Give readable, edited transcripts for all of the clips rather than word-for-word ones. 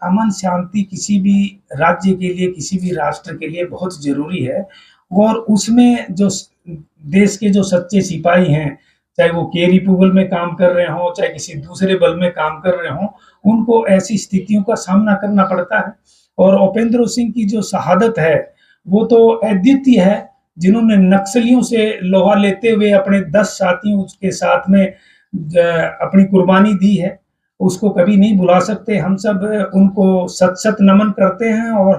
अमन शांति किसी भी राज्य के लिए, किसी भी राष्ट्र के लिए बहुत ज़रूरी है और उसमें जो देश के जो सच्चे सिपाही हैं, चाहे वो केरी पुगल में काम कर रहे हों, चाहे किसी दूसरे बल में काम कर रहे हों, उनको ऐसी स्थितियों का सामना करना पड़ता है। और उपेंद्र सिंह की जो शहादत है, वो तो अद्वितीय है, जिन्होंने नक्सलियों से लोहा लेते हुए अपने 10 साथियों के साथ में अपनी कुर्बानी दी है, उसको कभी नहीं भुला सकते। हम सब उनको शत-शत नमन करते हैं और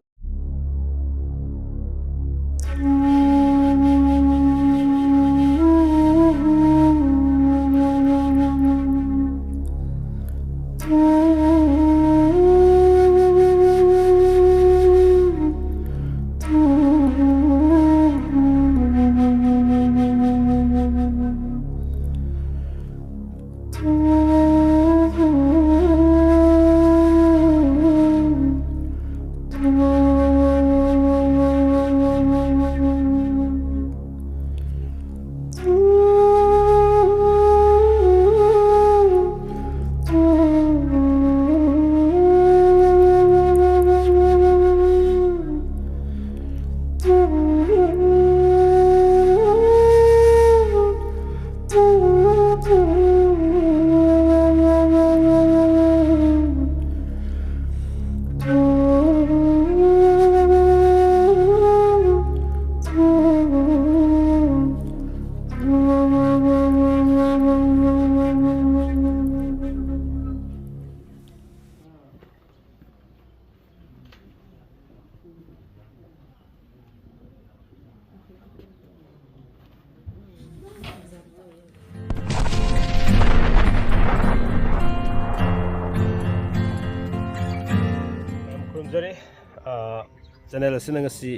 चैनल से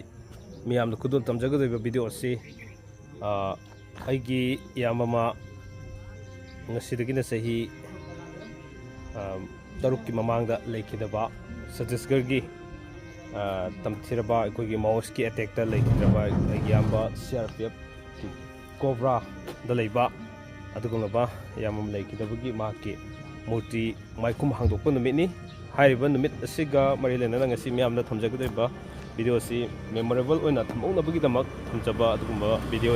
मियाम खुद तमजगद वीडियो से यामा सही तरुक की ममांग लेखिदब छत्तीसगढ़ की तमथिरब अखोई माओस की अटैक लेखिद्रब याम CRPF की कोब्रा याम लेखिदबगी मूर्ति माइकुम हांदोक नुमितनी नुमित मरी लेना मैम थमजगद वीडियो से मेमोरेबल थमौनबगीदमक थमजब वीडियो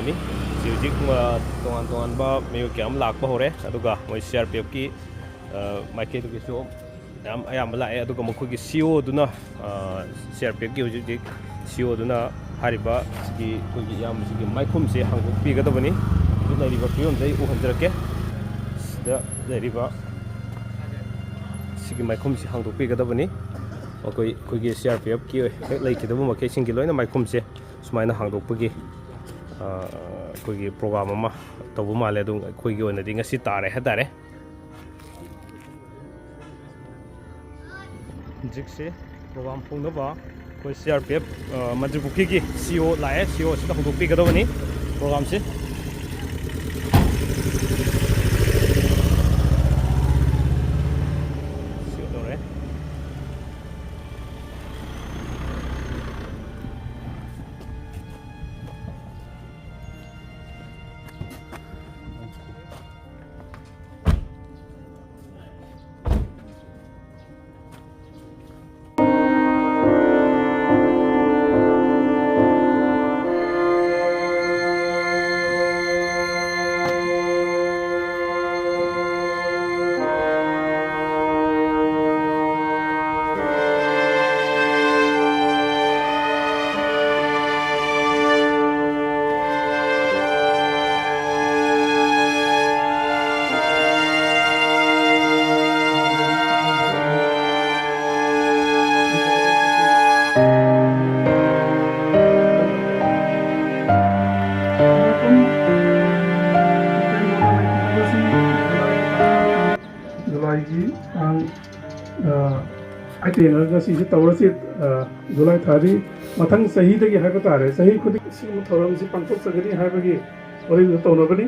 तोान तोानब मयो क्या लाप होरे मैं CRPF की माइकैदगीसु अयाम लाए मखोगी CO CRPF की हूँ CO माइखुम से हांगोपीगदबनी फिरम से उहंजरके माइखुम से हांगोपीगदबनी अखोई CRPF की हेक लेखिदब मखैसिंग की लोइना माइखुम से सुमाइना हांगोपगी अखोई प्रोग्राम तब माले अखोई ओइनदि ngasi तारे हातारे जिक्से प्रोग्राम फोंदबा अखोई CRPF मजबुकी की CO लाए CO से हांगोपीगदबनी प्रोग्राम से जुलाई थादी मथंग सही दगी हाइब तारे सही खुद सिम थोरम से पंको सगरी हाइबगी ओरि तौनबनी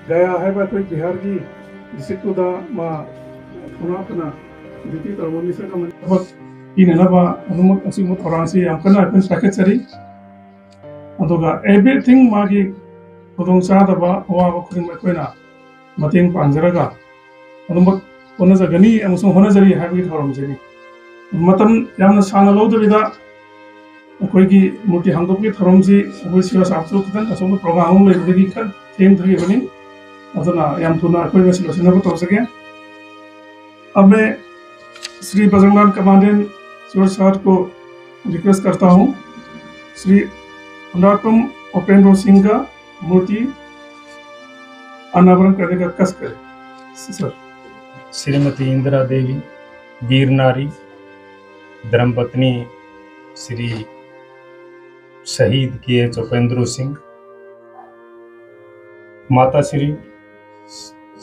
गया हाइब अखोई बिहार की डिस्ट्रिक्ट दा मा थोनापना दिति तरमोनी से कम बहुत इननबा अनुमत असिम थोरान से यामकना अपन सकेचरी अदुगा एवरीथिंग मागी खुदों चादबा अवाबा खुदिं मखोइना मतेंग पांजरगा अनुमत होनजगनी अमसुं होनजरी हाइबगी थोरम जेनी ꯃꯇꯝ ꯌꯥꯝꯅ ꯁꯥꯡꯅ ꯂꯧꯗꯕꯤꯗ ꯑꯩꯈꯣꯏꯒꯤ ꯃꯨꯔꯇꯤ ꯍꯥꯡꯗꯣꯛꯄꯒꯤ ꯊꯧꯔꯝꯁꯤ ꯑꯩꯈꯣꯏ ꯁꯤꯕ ꯁꯥꯞꯁꯨ ꯈꯤꯇꯪ ꯑꯆꯧꯕ ꯄ꯭ꯔꯣꯒ꯭ꯔꯥꯝ ꯑꯃ ꯂꯩꯕꯗꯒꯤ ꯈꯔ ꯊꯦꯡꯊꯈꯤꯕꯅꯤ ꯑꯗꯨꯅ ꯌꯥꯝ ꯊꯨꯅ ꯑꯩꯈꯣꯏ ꯉꯁꯤ ꯂꯣꯏꯁꯤꯟꯅꯕ ꯇꯧꯖꯒꯦ अब मैं श्री बजरंगलाल कमांडेंट सिवर साहब को रिक्वेस्ट करता हूँ श्री अनुरागम उपेंद्र सिंह का मूर्ति अनावरण करने का कष्ट करें सर। श्रीमती इंदिरा देवी वीर नारी धर्मपत्नी श्री शहीद के उपेंद्र सिंह, माता श्री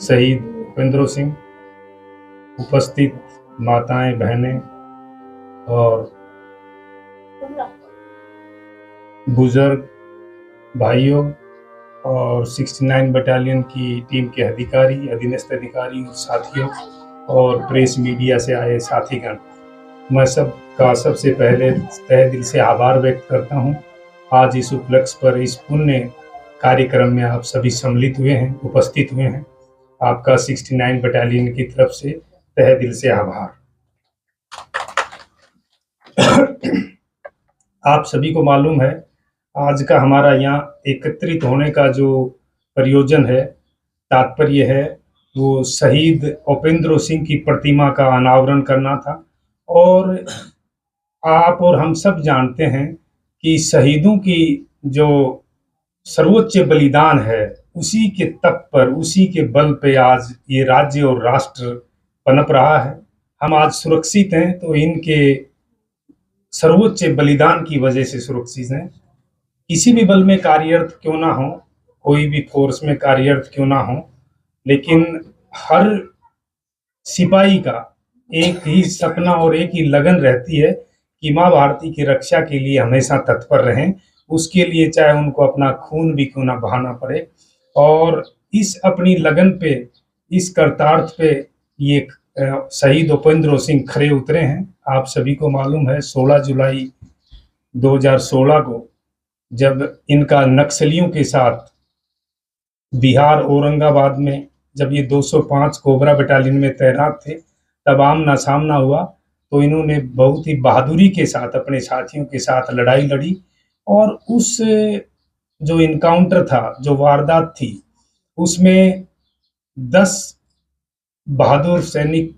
शहीद उपेंद्र सिंह, उपस्थित माताएं बहनें और बुजुर्ग भाइयों और 69 बटालियन की टीम के अधिकारी, अधीनस्थ अधिकारी और साथियों और प्रेस मीडिया से आए साथीगण, मैं सबका सबसे पहले तहे दिल से आभार व्यक्त करता हूं। आज इस उपलक्ष्य पर इस पुण्य कार्यक्रम में आप सभी सम्मिलित हुए हैं, उपस्थित हुए हैं। आपका 69 बटालियन की तरफ से तहे दिल से आभार। आप सभी को मालूम है आज का हमारा यहाँ एकत्रित होने का जो प्रयोजन है, तात्पर्य है, वो शहीद उपेंद्र सिंह की प्रतिमा का अनावरण करना था। और आप और हम सब जानते हैं कि शहीदों की जो सर्वोच्च बलिदान है, उसी के तप पर, उसी के बल पे आज ये राज्य और राष्ट्र पनप रहा है। हम आज सुरक्षित हैं तो इनके सर्वोच्च बलिदान की वजह से सुरक्षित हैं। किसी भी बल में कार्यरत क्यों ना हो, कोई भी फोर्स में कार्यरत क्यों ना हो, लेकिन हर सिपाही का एक ही सपना और एक ही लगन रहती है कि माँ भारती की रक्षा के लिए हमेशा तत्पर रहें। उसके लिए चाहे उनको अपना खून भी क्यों ना बहाना पड़े। और इस अपनी लगन पे, इस कर्तार्थ पे ये शहीद उपेंद्र सिंह खरे उतरे हैं। आप सभी को मालूम है 16 जुलाई 2016 को जब इनका नक्सलियों के साथ बिहार औरंगाबाद में जब ये 205 कोबरा बटालियन में तैनात थे, तब आमना सामना हुआ तो इन्होंने बहुत ही बहादुरी के साथ अपने साथियों के साथ लड़ाई लड़ी। और उस जो इनकाउंटर था, जो वारदात थी, उसमें 10 बहादुर सैनिक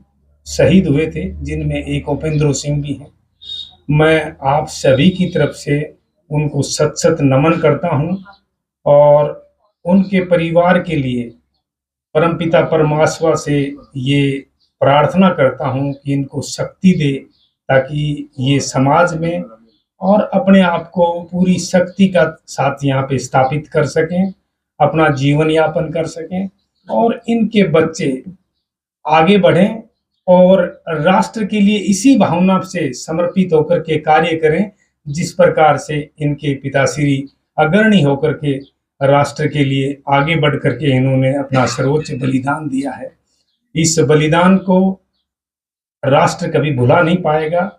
शहीद हुए थे, जिनमें एक उपेंद्र सिंह भी हैं। मैं आप सभी की तरफ से उनको सत सत नमन करता हूं और उनके परिवार के लिए परमपिता परमात्मा से ये प्रार्थना करता हूं कि इनको शक्ति दे, ताकि ये समाज में और अपने आप को पूरी शक्ति का साथ यहाँ पे स्थापित कर सकें, अपना जीवन यापन कर सकें और इनके बच्चे आगे बढ़ें और राष्ट्र के लिए इसी भावना से समर्पित होकर के कार्य करें जिस प्रकार से इनके पिताश्री अग्रणी होकर के राष्ट्र के लिए आगे बढ़ करके इन्होंने अपना सर्वोच्च बलिदान दिया है। इस बलिदान को राष्ट्र कभी भुला नहीं पाएगा।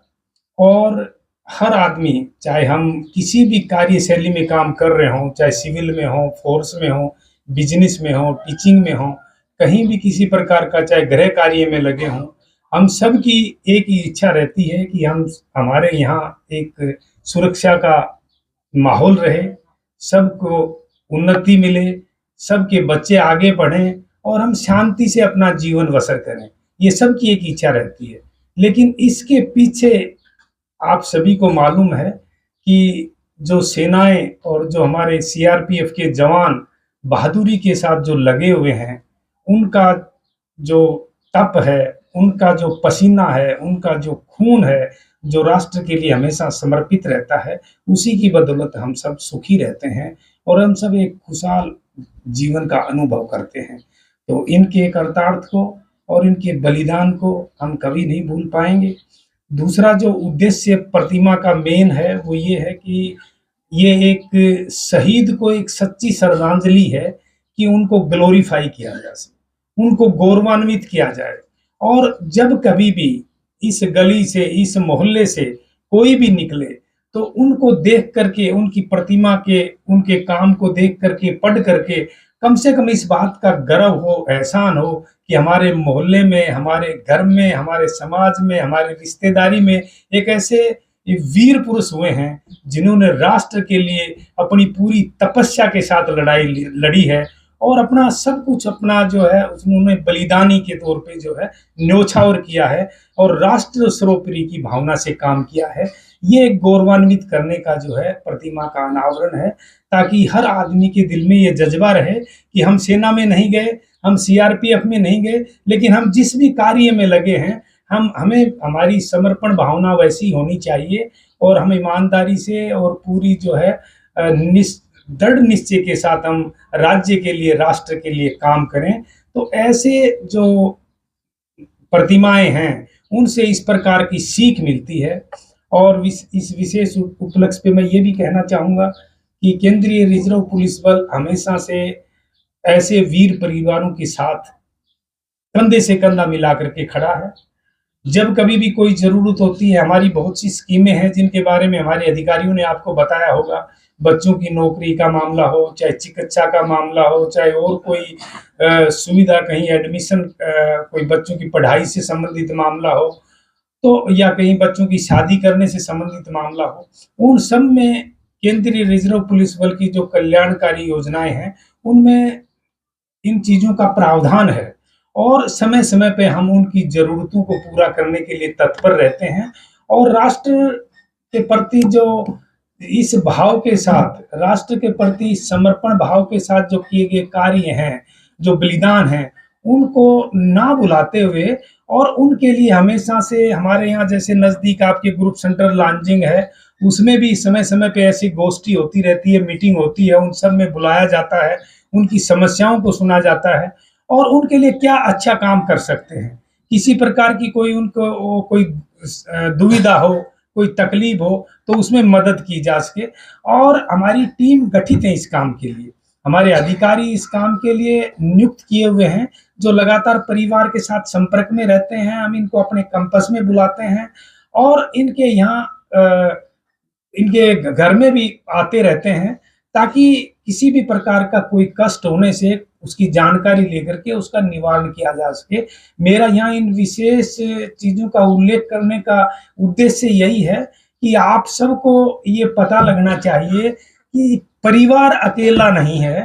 और हर आदमी, चाहे हम किसी भी कार्यशैली में काम कर रहे हों, चाहे सिविल में हो, फोर्स में हो, बिजनेस में हो, टीचिंग में हो, कहीं भी किसी प्रकार का चाहे गृह कार्य में लगे हों, हम सब की एक ही इच्छा रहती है कि हमारे यहाँ एक सुरक्षा का माहौल रहे, सबको उन्नति मिले, सबके बच्चे आगे बढ़ें और हम शांति से अपना जीवन बसर करें। ये सबकी एक इच्छा रहती है। लेकिन इसके पीछे आप सभी को मालूम है कि जो सेनाएं और जो हमारे सीआरपीएफ के जवान बहादुरी के साथ जो लगे हुए हैं, उनका जो तप है, उनका जो पसीना है, उनका जो खून है, जो राष्ट्र के लिए हमेशा समर्पित रहता है, उसी की बदौलत हम सब सुखी रहते हैं और हम सब एक खुशहाल जीवन का अनुभव करते हैं। तो इनके कर्तार्थ को और इनके बलिदान को हम कभी नहीं भूल पाएंगे। दूसरा जो उद्देश्य प्रतिमा का मेन है वो ये है कि ये एक शहीद को एक सच्ची श्रद्धांजलि है कि उनको ग्लोरीफाई किया जा सके, उनको गौरवान्वित किया जाए। और जब कभी भी इस गली से, इस मोहल्ले से कोई भी निकले तो उनको देख करके, उनकी प्रतिमा के, उनके काम को देख करके, पढ़ करके कम से कम इस बात का गर्व हो, एहसान हो कि हमारे मोहल्ले में, हमारे घर में, हमारे समाज में, हमारे रिश्तेदारी में एक ऐसे ये वीर पुरुष हुए हैं, जिन्होंने राष्ट्र के लिए अपनी पूरी तपस्या के साथ लड़ी है और अपना सब कुछ अपना जो है उन्होंने बलिदानी के तौर पे जो है न्योछावर किया है और राष्ट्र सर्वोपरि की भावना से काम किया है। ये एक गौरवान्वित करने का जो है प्रतिमा का अनावरण है, ताकि हर आदमी के दिल में ये जज्बा रहे कि हम सेना में नहीं गए, हम सीआरपीएफ में नहीं गए, लेकिन हम जिस भी कार्य में लगे हैं, हमें हमारी समर्पण भावना वैसी होनी चाहिए और हम ईमानदारी से और पूरी जो है दृढ़ निश्चय के साथ हम राज्य के लिए, राष्ट्र के लिए काम करें। तो ऐसे जो प्रतिमाएं हैं, उनसे इस प्रकार की सीख मिलती है। और इस विशेष उपलक्ष्य पे मैं ये भी कहना चाहूँगा कि केंद्रीय रिजर्व पुलिस बल हमेशा से ऐसे वीर परिवारों के साथ कंधे से कंधा मिला करके खड़ा है। जब कभी भी कोई ज़रूरत होती है, हमारी बहुत सी स्कीमें हैं जिनके बारे में हमारे अधिकारियों ने आपको बताया होगा। बच्चों की नौकरी का मामला हो, चाहे चिकित्सा का मामला हो, चाहे और कोई सुविधा, कहीं एडमिशन, कोई बच्चों की पढ़ाई से संबंधित मामला हो, तो या कहीं बच्चों की शादी करने से संबंधित मामला हो, उन सब में केंद्रीय रिजर्व पुलिस बल की जो कल्याणकारी योजनाएं हैं, उनमें इन चीज़ों का प्रावधान है और समय-समय पे हम उनकी ज़रूरतों को पूरा करने के लिए तत्पर रहते हैं। और राष्ट्र के प्रति जो इस भाव के साथ, राष्ट्र के प्रति समर्पण भाव के साथ जो किए गए कार्य हैं, जो बलिदान हैं, उनको ना भुलाते हुए और उनके लिए हमेशा से हमारे यहाँ जैसे नज़दीक आपके ग्रुप सेंटर लॉन्जिंग है, उसमें भी समय-समय पे ऐसी गोष्ठी होती रहती है, मीटिंग होती है, उन सब में बुलाया जाता है, उनकी समस्याओं को सुना जाता है और उनके लिए क्या अच्छा काम कर सकते हैं। किसी प्रकार की कोई उनको कोई दुविधा हो, कोई तकलीफ हो, तो उसमें मदद की जा सके। और हमारी टीम गठित है इस काम के लिए। हमारे अधिकारी इस काम के लिए नियुक्त किए हुए हैं, जो लगातार परिवार के साथ संपर्क में रहते हैं। हम इनको अपने कैंपस में बुलाते हैं और इनके यहाँ इनके घर में भी आते रहते हैं, ताकि किसी भी प्रकार का कोई कष्ट होने से उसकी जानकारी लेकर के उसका निवारण किया जा सके। मेरा यहाँ इन विशेष चीज़ों का उल्लेख करने का उद्देश्य यही है कि आप सबको ये पता लगना चाहिए कि परिवार अकेला नहीं है,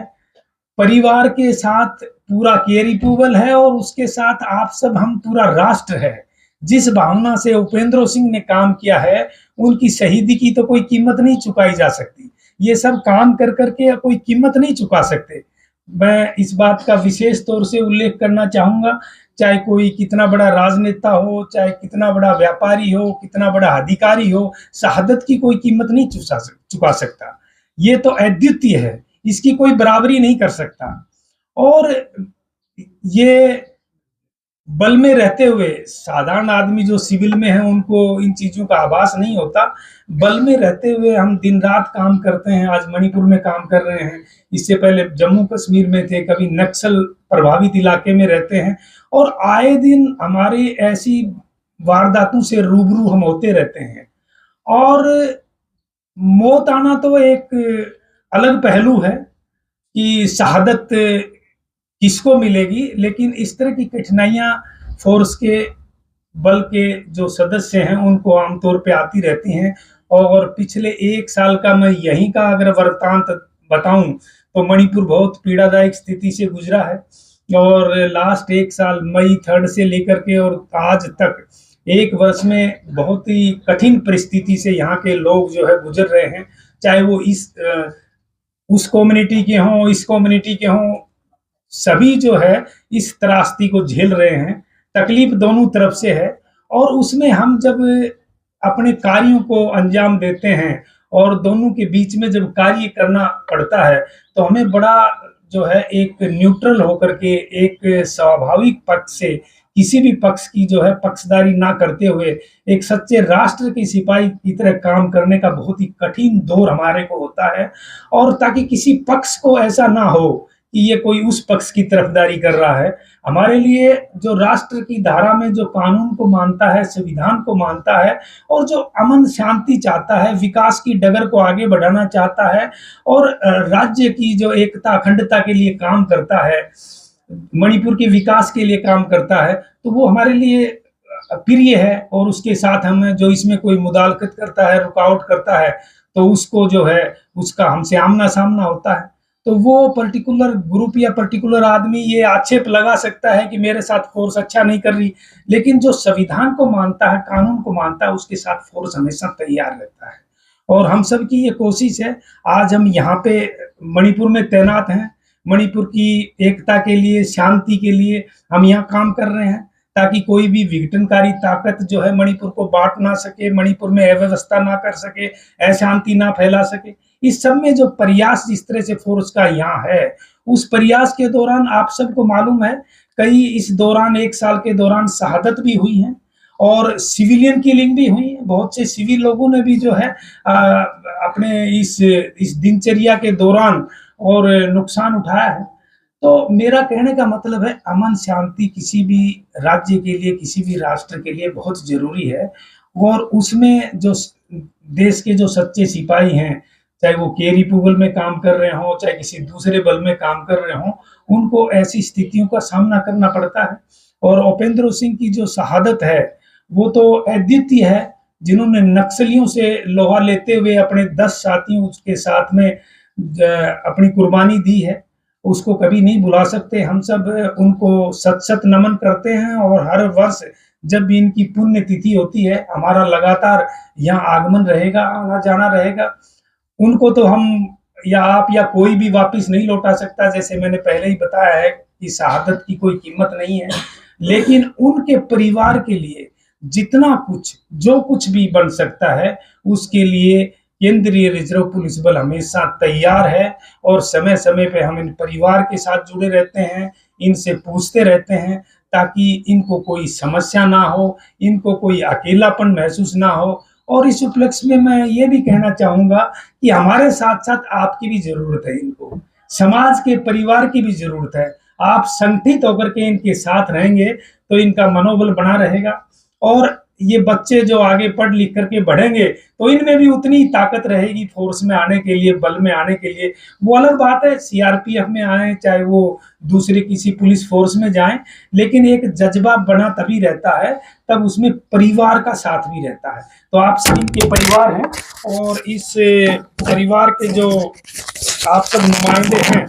परिवार के साथ पूरा केरीपुबल है और उसके साथ आप सब, हम पूरा राष्ट्र है। जिस भावना से उपेंद्र सिंह ने काम किया है, उनकी शहीदी की तो कोई कीमत नहीं चुकाई जा सकती। ये सब काम कर करके कोई कीमत नहीं चुका सकते। मैं इस बात का विशेष तौर से उल्लेख करना चाहूँगा, चाहे कोई कितना बड़ा राजनेता हो, चाहे कितना बड़ा व्यापारी हो, कितना बड़ा अधिकारी हो, शहादत की कोई कीमत नहीं चुका सकता। ये तो अद्वितीय है, इसकी कोई बराबरी नहीं कर सकता। और ये बल में रहते हुए साधारण आदमी जो सिविल में है, उनको इन चीज़ों का आभास नहीं होता। बल में रहते हुए हम दिन रात काम करते हैं। आज मणिपुर में काम कर रहे हैं, इससे पहले जम्मू कश्मीर में थे, कभी नक्सल प्रभावित इलाके में रहते हैं और आए दिन हमारे ऐसी वारदातों से रूबरू हम होते रहते हैं। और मौत आना तो एक अलग पहलू है कि शहादत किसको मिलेगी, लेकिन इस तरह की कठिनाइयाँ फोर्स के बल के जो सदस्य हैं उनको आमतौर पे आती रहती हैं। और पिछले 1 साल का मैं यहीं का अगर वृत्तांत बताऊं तो मणिपुर बहुत पीड़ादायक स्थिति से गुजरा है और लास्ट 1 साल मई 3 से लेकर के और आज तक 1 वर्ष में बहुत ही कठिन परिस्थिति से यहाँ के लोग जो है गुजर रहे हैं, चाहे वो उस कम्युनिटी के हों, इस कम्युनिटी के हों, सभी जो है इस त्रासदी को झेल रहे हैं। तकलीफ दोनों तरफ से है और उसमें हम जब अपने कार्यों को अंजाम देते हैं और दोनों के बीच में जब कार्य करना पड़ता है, तो हमें बड़ा जो है एक न्यूट्रल होकर के, एक स्वाभाविक पक्ष से किसी भी पक्ष की जो है पक्षधारी ना करते हुए एक सच्चे राष्ट्र के सिपाही की तरह काम करने का बहुत ही कठिन दौर हमारे को होता है। और ताकि किसी पक्ष को ऐसा ना हो कि ये कोई उस पक्ष की तरफदारी कर रहा है। हमारे लिए जो राष्ट्र की धारा में जो कानून को मानता है, संविधान को मानता है और जो अमन शांति चाहता है, विकास की डगर को आगे बढ़ाना चाहता है और राज्य की जो एकता अखंडता के लिए काम करता है, मणिपुर के विकास के लिए काम करता है, तो वो हमारे लिए प्रिय है। और उसके साथ हम जो इसमें कोई मुदाखलत करता है, रुकावट करता है, तो उसको जो है उसका हमसे आमना-सामना होता है। तो वो पर्टिकुलर ग्रुप या पर्टिकुलर आदमी ये आक्षेप लगा सकता है कि मेरे साथ फ़ोर्स अच्छा नहीं कर रही, लेकिन जो संविधान को मानता है, कानून को मानता है, उसके साथ फ़ोर्स हमेशा तैयार रहता है। और हम सब की ये कोशिश है, आज हम यहाँ पे मणिपुर में तैनात हैं, मणिपुर की एकता के लिए, शांति के लिए हम यहाँ काम कर रहे हैं, ताकि कोई भी विघटनकारी ताकत जो है मणिपुर को बाँट ना सके, मणिपुर में अव्यवस्था ना कर सके, अशांति ना फैला सके। इस सब में जो प्रयास जिस तरह से फ़ोर्स का यहाँ है, उस प्रयास के दौरान आप सबको मालूम है, कई इस दौरान 1 साल के दौरान शहादत भी हुई हैं और सिविलियन किलिंग भी हुई है। बहुत से सिविल लोगों ने भी जो है अपने इस दिनचर्या के दौरान और नुकसान उठाया है। तो मेरा कहने का मतलब है, अमन शांति किसी भी राज्य के लिए, किसी भी राष्ट्र के लिए बहुत ज़रूरी है और उसमें जो देश के जो सच्चे सिपाही हैं, चाहे वो केरी पुगल में काम कर रहे हों, चाहे किसी दूसरे बल में काम कर रहे हों, उनको ऐसी स्थितियों का सामना करना पड़ता है। और उपेंद्र सिंह की जो शहादत है, वो तो अद्वितीय है, जिन्होंने नक्सलियों से लोहा लेते हुए अपने 10 साथियों के साथ में अपनी कुर्बानी दी है, उसको कभी नहीं भुला सकते। हम सब उनको शत-शत नमन करते हैं और हर वर्ष जब भी इनकी पुण्य तिथि होती है, हमारा लगातार यहाँ आगमन रहेगा, आना-जाना रहेगा। उनको तो हम या आप या कोई भी वापस नहीं लौटा सकता, जैसे मैंने पहले ही बताया है कि शहादत की कोई कीमत नहीं है, लेकिन उनके परिवार के लिए जितना कुछ, जो कुछ भी बन सकता है, उसके लिए केंद्रीय रिजर्व पुलिस बल हमेशा तैयार है और समय-समय पे हम इन परिवार के साथ जुड़े रहते हैं, इनसे पूछते रहते हैं ताकि इनको कोई समस्या ना हो, इनको कोई अकेलापन महसूस ना हो। और इस उपलक्ष्य में मैं ये भी कहना चाहूँगा कि हमारे साथ-साथ आपकी भी ज़रूरत है इनको, समाज के परिवार की भी ज़रूरत है। आप संगठित होकर के इनके साथ रहेंगे, तो इनका मनोबल बना रहेगा और ये बच्चे जो आगे पढ़ लिख करके बढ़ेंगे, तो इनमें भी उतनी ही ताकत रहेगी फ़ोर्स में आने के लिए, बल में आने के लिए। वो अलग बात है, सीआरपीएफ में आएँ, चाहे वो दूसरे किसी पुलिस फ़ोर्स में जाएँ, लेकिन एक जज़्बा बना तभी रहता है, तब उसमें परिवार का साथ भी रहता है। तो आप सब इनके परिवार हैं और इस परिवार के जो आप सब नुमाइंदे हैं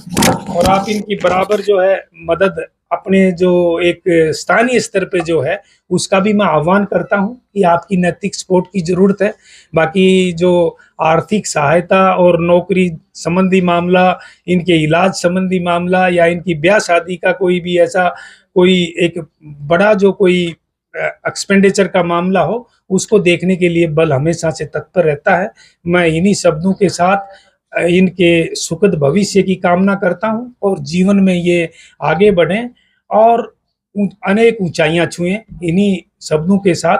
और आप इनकी बराबर जो है मदद अपने जो एक स्थानीय स्तर पे जो है, उसका भी मैं आह्वान करता हूँ कि आपकी नैतिक सपोर्ट की ज़रूरत है। बाकी जो आर्थिक सहायता और नौकरी संबंधी मामला, इनके इलाज संबंधी मामला या इनकी ब्याह शादी का कोई भी ऐसा कोई एक बड़ा जो कोई एक्सपेंडिचर का मामला हो, उसको देखने के लिए बल हमेशा से तत्पर रहता है। मैं इन्हीं शब्दों के साथ इनके सुखद भविष्य की कामना करता हूँ और जीवन में ये आगे बढ़ें और अनेक ऊंचाइयां छुएं। इन्हीं शब्दों के साथ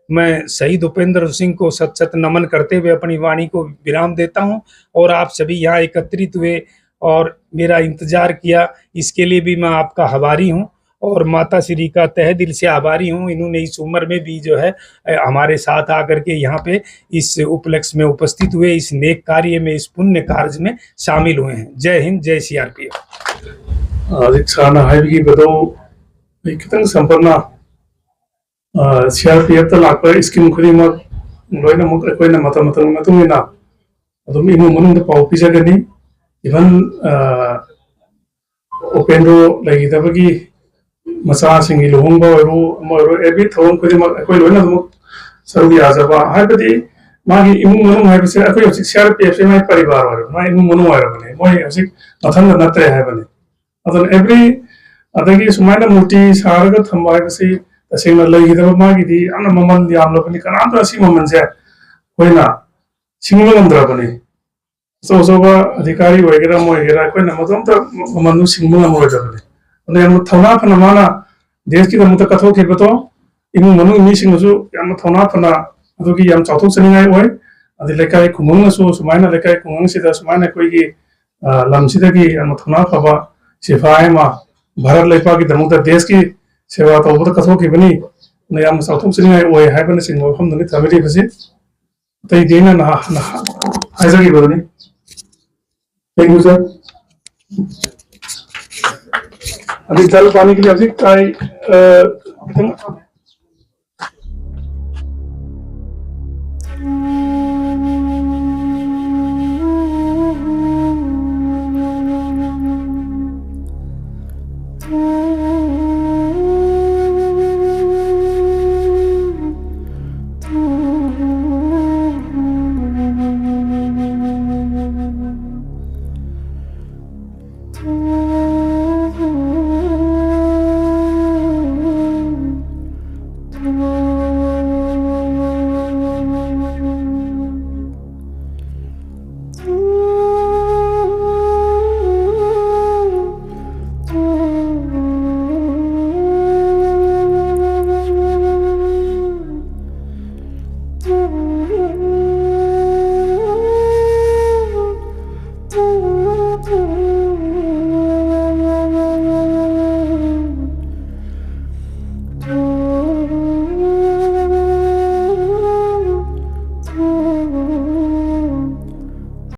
मैं शहीद उपेंद्र सिंह को सत-सत नमन करते हुए अपनी वाणी को विराम देता हूं और आप सभी यहाँ एकत्रित हुए और मेरा इंतजार किया, इसके लिए भी मैं आपका आभारी हूं और माता श्री का तहे दिल से आभारी हूं। इन्होंने इस उम्र में भी जो है हमारे साथ आकर के यहाँ पे इस उपलक्ष्य में उपस्थित हुए, इस नेक कार्य में, इस पुण्य कार्य में शामिल हुए हैं। जय हिंद, जय सीआरपीएफ। आजिक साना हाइबी बदो खितंग संपन्ना सीआरपीएफ लाप स्कीम खुदिमक लोइनमक अखोइना मतुंगिना अदुम इमु मनुंग पाउ पिजगनी इवन उपेंद्रो लगिदबगी मसा सिंगी लुहुंग मोरो एबी थोन खुदिमक अखोइ लोइनमक सरुगी आजबा हाइबदी मागी इमु मनुंग हाइबसे अखोइ हसिक सीआरपीएफ से माइ परिवार वारो मा इमु मनुंग वारो बने मोइ हसिक मथन नत्रे हाइबने अदन एवरी अदगी सुमाइना मूर्ति सारगा थम्बा हाइबसे तसेंगना लगिदब मागिदी अन ममन यामलबनी कनाम तो असि ममन से होइना सिंगमंद्रबनी सो सोबा अधिकारी वगैरह मोगेरा कोई न मतम तो मनु सिंगमंग मोजबनी अने हम थौना फना माना देश की दम तो कथो के बतो इमु मनु मी सिंगसु याम थौना फना अदोगी याम चाथोक सनिङाय ओय अदि लेकाय खुमंग सो सुमाइना लेकाय खुमंग सिदा सुमाइना कोई की लमसिदगी याम थौना फबा सिफाई मा भारत लेपा की दमुक देश की सेवा तौबद कथोखिबनी नयाम साउथोंसनिङाइ ओइ हाइबन सिंह मफमदनि थबरि बसि तै देना ना ना हाइजगी बदनी थैंक यू सर अभी जल पानी के लिए अभी काय